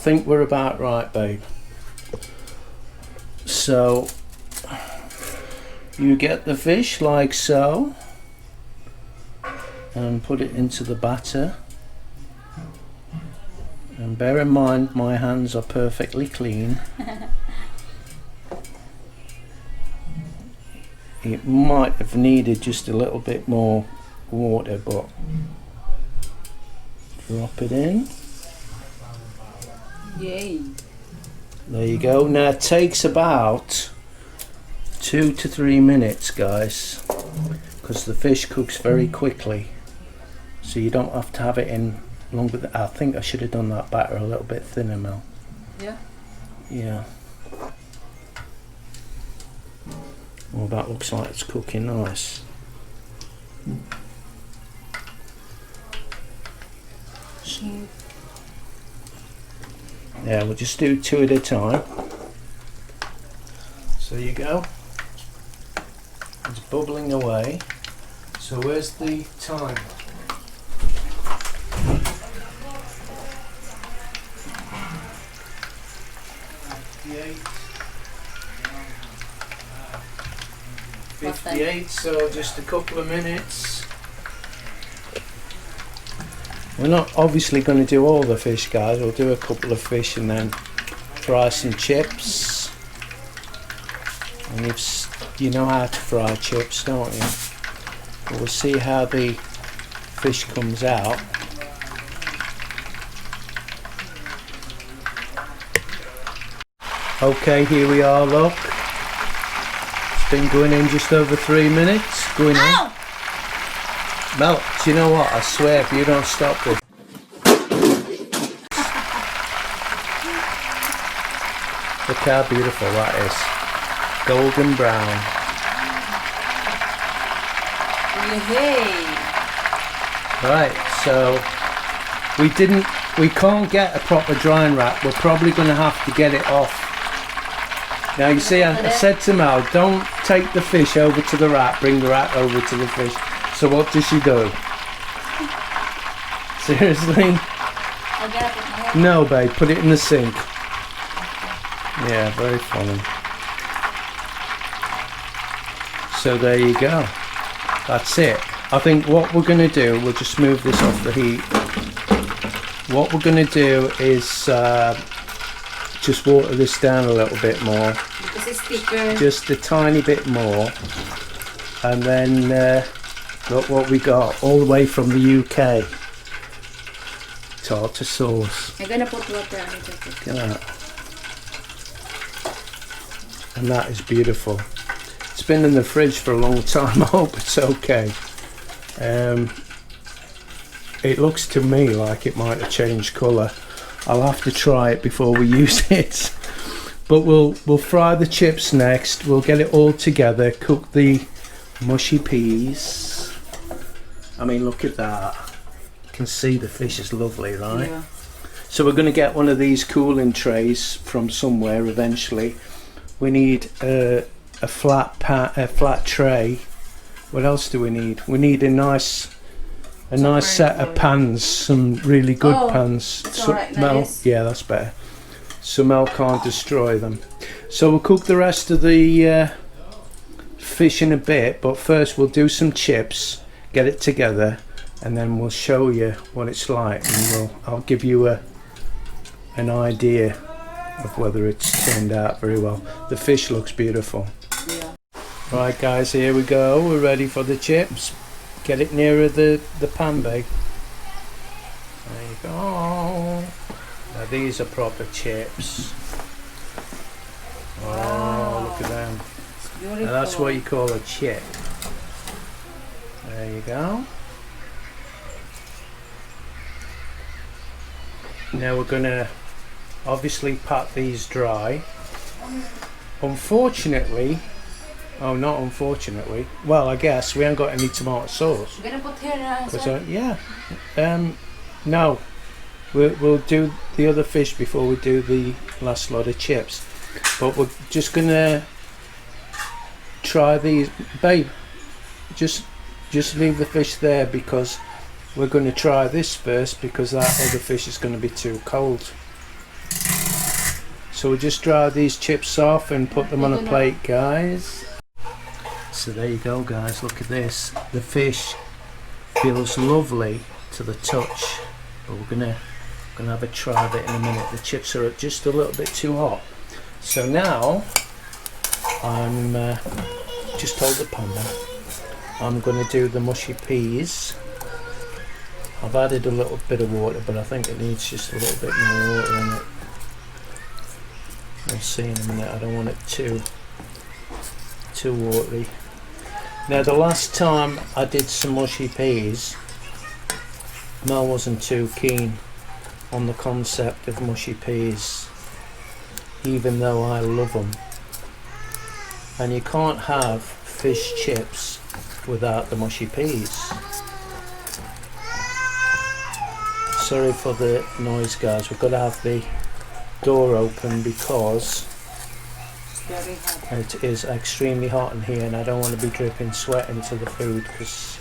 think we're about right, babe. So you get the fish like so and put it into the batter, and bear in mind my hands are perfectly clean. It might have needed just a little bit more water, but drop it in. Yay. There you go. Now it takes about 2 to 3 minutes, guys, because the fish cooks very quickly, so you don't have to have it in longer than, I think I should have done that batter a little bit thinner, Mel. Yeah. Yeah. Well, that looks like it's cooking nice. Yeah, we'll just do 2 at a time. So you go. It's bubbling away. So where's the time? What's that? 58, so just a couple of minutes. We're not obviously going to do all the fish, guys. We'll do a couple of fish and then fry some chips. And you know how to fry chips, don't you? But we'll see how the fish comes out. Okay, here we are, look. It's been going in just over 3 minutes. Going on. Mel, do you know what? I swear if you don't stop this. Look how beautiful that is. Golden brown. Yay. Right, so we can't get a proper drying rack. We're probably going to have to get it off. Now you see, I said to Mel, don't take the fish over to the rack, bring the rack over to the fish. So what does she do? Seriously? No, babe, put it in the sink. Yeah, very funny. So there you go. That's it. I think what we're going to do, we'll just move this off the heat. What we're going to do is just water this down a little bit more. Because it's thicker. Just a tiny bit more. And then look what we got, all the way from the UK. Tartar sauce. I'm gonna put water on it. Look at that. And that is beautiful. It's been in the fridge for a long time. I hope it's okay. It looks to me like it might have changed colour. I'll have to try it before we use it. But we'll fry the chips next. We'll get it all together. Cook the mushy peas. I mean, look at that. You can see the fish is lovely, right? Yeah. So we're going to get one of these cooling trays from somewhere eventually. We need a flat tray. What else do we need? We need a nice set of pans, some really good pans. So right, Mel, yeah, that's better. So Mel can't destroy them. So we'll cook the rest of the fish in a bit, but first we'll do some chips, get it together, and then we'll show you what it's like, and I'll give you an idea of whether it's turned out very well. The fish looks beautiful. Yeah. Right guys, here we go. We're ready for the chips. Get it nearer the pan, babe. There you go. Now these are proper chips. Oh, look at them. It's beautiful. Now that's what you call a chip. There you go. Now we're gonna obviously pat these dry. Unfortunately, oh, not unfortunately. Well, I guess we ain't got any tomato sauce. You're gonna put here No, we'll do the other fish before we do the last lot of chips. But we're just gonna try these, babe. Just leave the fish there because we're going to try this first because that other fish is going to be too cold. So we'll just dry these chips off and put them on a plate, guys. So there you go, guys, look at this. The fish feels lovely to the touch, but we're gonna have a try of it in a minute. The chips are just a little bit too hot. So now I'm just hold the pan there. I'm gonna do the mushy peas. I've added a little bit of water, but I think it needs just a little bit more water in it. We'll see in a minute. I don't want it too watery. Now the last time I did some mushy peas, Mel wasn't too keen on the concept of mushy peas, even though I love them. And you can't have fish chips without the mushy peas. Sorry for the noise, guys. We've got to have the door open because it is extremely hot in here and I don't want to be dripping sweat into the food because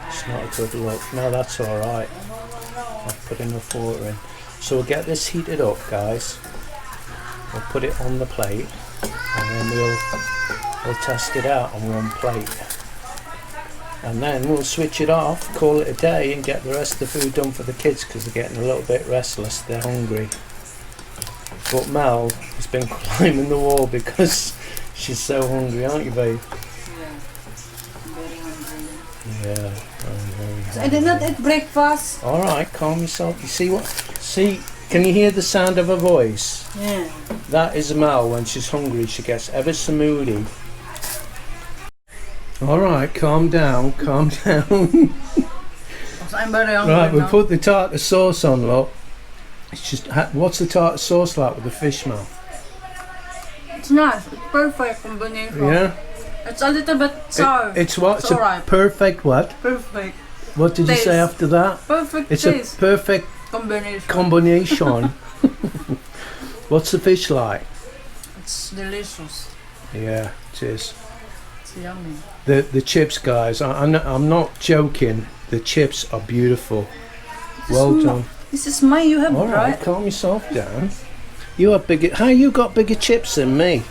it's not a good look. No, that's alright. I've put enough water in. So we'll get this heated up, guys. We'll put it on the plate and then we'll test it out on one plate. And then we'll switch it off, call it a day and get the rest of the food done for the kids because they're getting a little bit restless, they're hungry. But Mel has been climbing the wall because she's so hungry, aren't you, babe? Yeah. Very hungry. Yeah, I'm very hungry. So I did not eat breakfast. Alright, calm yourself. You see what? See, can you hear the sound of her voice? Yeah. That is Mel when she's hungry. She gets ever so moody. Alright, calm down, calm down. I'm very hungry. Right, we put the tartar sauce on, look. It's just, what's the tartar sauce like with the fish, Mel? It's nice. It's perfect combination. Yeah? It's a little bit sour. It's what? It's It's a alright. perfect what? Perfect. What did you say Taste. after that? Perfect It's taste. a perfect Combination. combination. What's the fish like? It's delicious. Yeah, it is. It's yummy. The chips, guys, I'm not joking. The chips are beautiful. Well done. This is mine. You have, All right, right? calm yourself down. You have bigger. How you got bigger chips than me?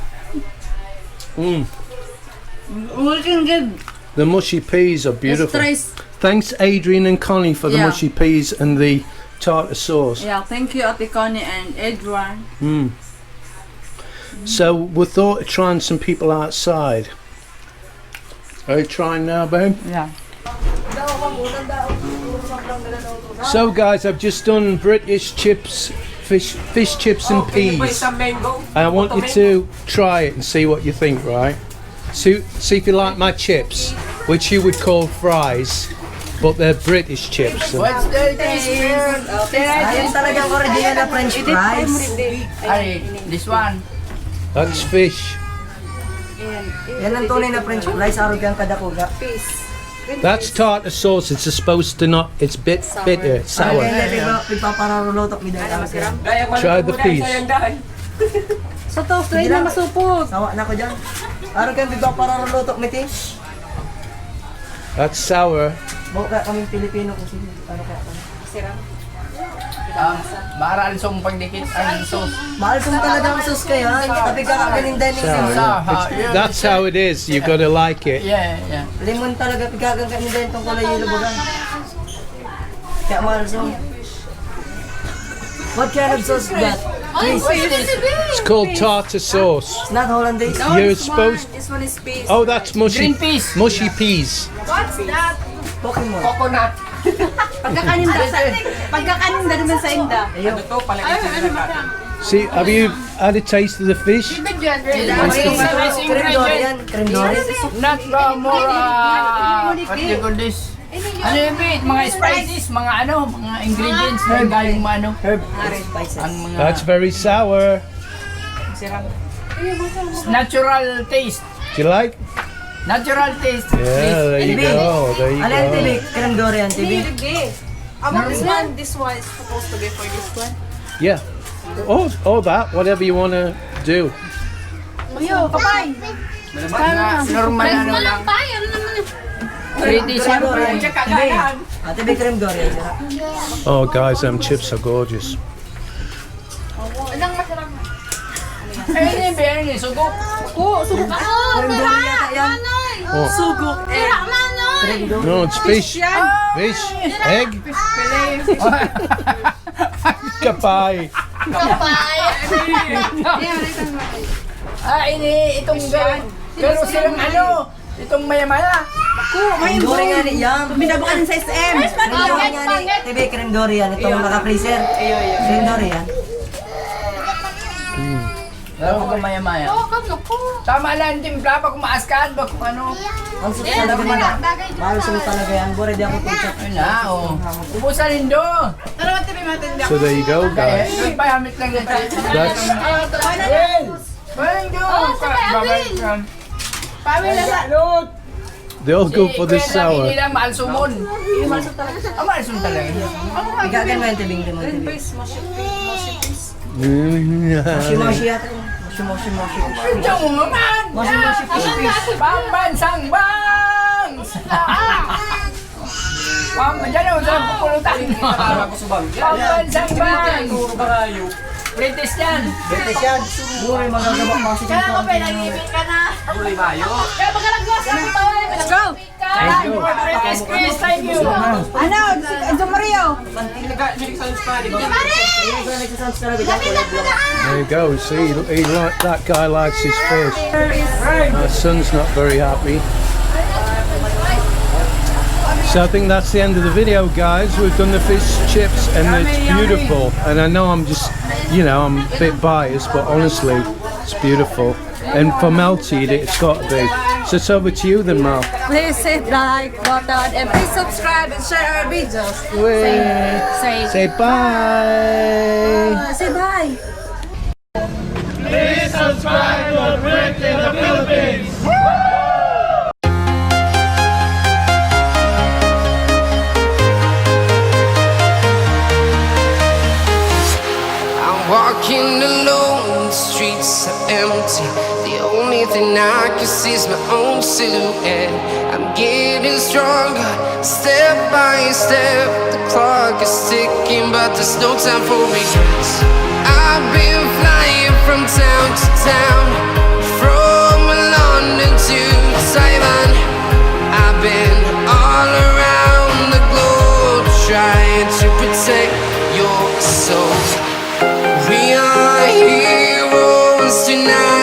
We can get The mushy peas are beautiful. Let's Thanks, Adrian and Connie, for the Yeah. mushy peas and the tartar sauce. Yeah, thank you, Ate Connie and Edward. So we thought of trying some people outside. Are you trying now, babe? Yeah. So, guys, I've just done British chips, fish chips and peas. I want you to try it and see what you think, right? See if you like my chips, which you would call fries, but they're British chips. What's the taste? Ayun talagang original na French fries. Ay, this one. That's fish. Yan ang tunay na French fries, arog yung kadakuga. That's tartar sauce. It's supposed to not. It's bitter, sour. Ay, pagpapararulutok mi dahil arog yan. Try the peas. Sa toast, try na masupot. Sawa na ko dyan. Arog yung pagpapararulutok mi ti. That's sour. Buka kaming Filipino kung sino. Ano kaya kami. Mahal song pagdikit ang sauce. Mahal sum talaga ang sauce kayo. Tapi kakagaling dining Sour. sim. That's how it is. You gotta like it. Yeah, yeah. Limon talaga pigagang kami din tong kulay yellow bagan. Kaya mahal sum. What kind of sauce is that? Please. It's called tartar sauce. It's not Hollandaise. You're supposed. This one is peas. Oh, that's mushy. Green peas. Mushy peas. Pokemon. Coconut. Pagkakaninda naman sa inda. Ayun. See, have you had a taste of the fish? What's the best Creme Dorian. ingredient? Creme Dorian. Not more, what do you call this? Ano yung bit? Mga spices, mga mga ingredients na galing mga Herb spices. ang mga That's very sour. natural taste. Do you like? Natural taste. Yeah, there you go. There you Ano yan, TV? go. Creme Dorian, TV? This one is supposed to be for this one. Yeah. Or that, whatever you want to do. Ayo, kapay. Mga normal lang. British Creme Dorian. yan. TV. TV Creme Dorian. Sarap. Oh, guys, them chips are gorgeous. Ayun yung sugok. Oo, sugo ka. Creme yata yan. Oh. Sugo. No, it's fish. Fish. Egg. Kapay. Itong pero silang itong maya-maya. Creme dory nga ni yan. Binabukan sa SM. Creme dory nga ni. TV, creme dory yan. Itong naka-freezer. Creme dory yan. Laro ko maya-maya. Tama lang, timpla pa kung maaskahan ba kung ano. Ang sulit talaga nila. Mahal sulit talaga yan. Bore, di ako tutsak. Ayun na, ubusan nindo. So there you go, guys. Doon pa, hamit lang yan. That's they all go for the sour. Hindi lang, mahal sumon. Mahal sumon talaga. Igagan mo yung tibing mo. Mushy yata yun. Mushy. Diyan mo naman! Mushy fish. Pambansang bangs! Diyan ako sa pupulutan. Pambansang bangs! British yan! British yan. Bure, magagabak kasi dito. Kaya ka pa, nag-ibig ka na. Kaya baka nag-glass ka pa. Let's go! British Chris, thank you! Ano? Enzo Mario? There you go. See, that guy likes his fish. Our son's not very happy. So I think that's the end of the video, guys. We've done the fish chips and it's beautiful. And I know I'm just, I'm a bit biased, but honestly, it's beautiful. And for Mel to eat it, it's got to be. So it's over to you then, Mel. Please hit like button and please subscribe and share our videos. Say bye. Say bye. Please subscribe to Brit in the Philippines. Walking alone, the streets are empty. The only thing I can see is my own silhouette. I'm getting stronger, step by step. The clock is ticking, but there's no time for regrets. I've been flying from town to town, from London to Taiwan. I've been all around the globe, trying to protect your soul. We are heroes tonight.